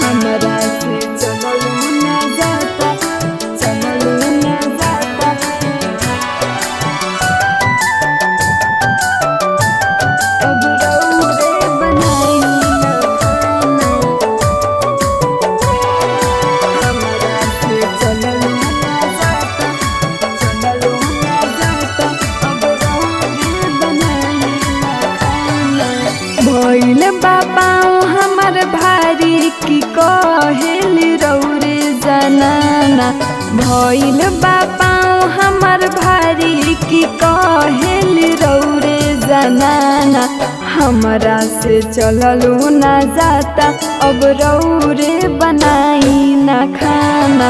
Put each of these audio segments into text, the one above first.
हमरा से चललो ना जाता, चललो ना जाता। अब रौरे बनाई ना खाना, हमरा से चललो ना जाता, चललो ना जाता। अब रौरे बनाई ना खाना। भइल बाबाओ हमर भारी की कहेली रौरे जनाना, भइल बाबाओ हमर भारी की कहेली रौरे जनाना। हमरा से चललो ना जाता, अब रौरे बनाई ना खाना,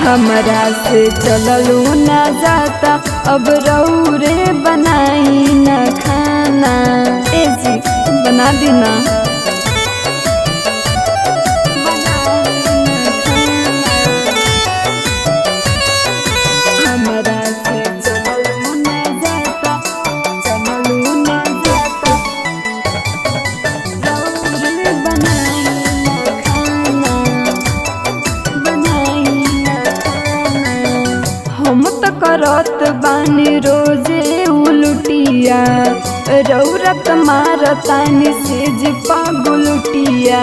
हमरा से चललो ना जाता, अब रौरे बनाई ना खाना। ए जी बना देना, हमरा से चललो ना जाता, चललो ना जाता। रौरे बनाई ना खाना, बनाई ना खाना। हम त करत बानी रोजे उलटिया, रौरत मारतानी से जी पागुलटिया।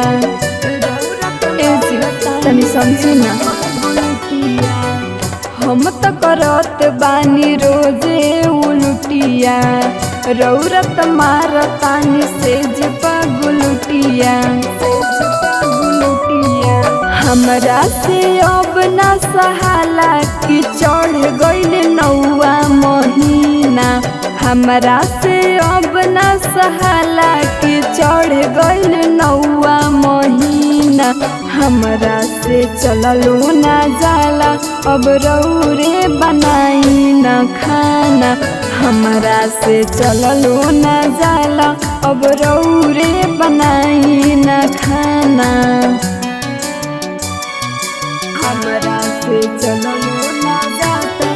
ए जी तनी समझी ना, हम त करत बानी रोजे उलटिया, रौरत मारतानी से जी पागुलटिया। हमरा से अब ना सहाला कि चढ़ गइल 9वां महीना, हमरा से अब ना सहाला कि चढ़ गइल 9वां महीना। हमरा से चललो ना जाला, अब रौरे बनाई ना खाना, हमरा से चललो ना जाला, अब रौरे बनाई ना खाना। हमरा से चललो ना जाता,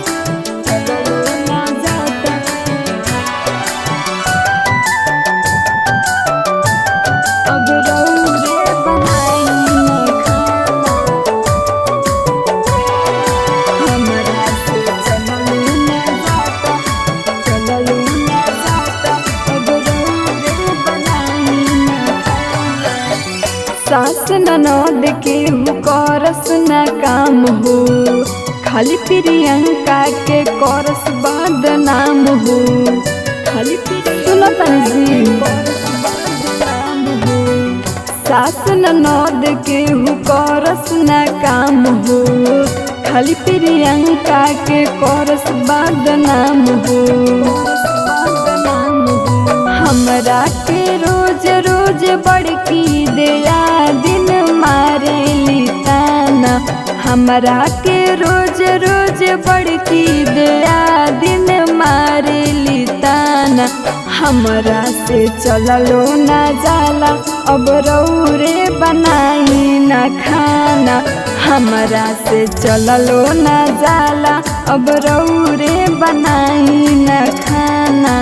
चललो ना जाता। अब रौरे बनाई ना खाना, हमरा से चललो ना जाता, चललो ना जाता। अब रौरे बनाई ना खाना। सास ननद के करस ना काम हो, खाली प्रियंका के करस बदनाम हो। खाली सुनो तनी सास ननद के करस ना काम हो, खाली प्रियंका के करस बदनाम हो। हमरा के रोज रोज बड़की दया दिन मारे लिताना, हमरा के रोज रोज बड़की दया दिन मारे लिताना। हमरा से चललो ना जाला, अब रौरे बनाई ना खाना, हमरा से चललो ना जाला, अब रौरे बनाई ना खाना।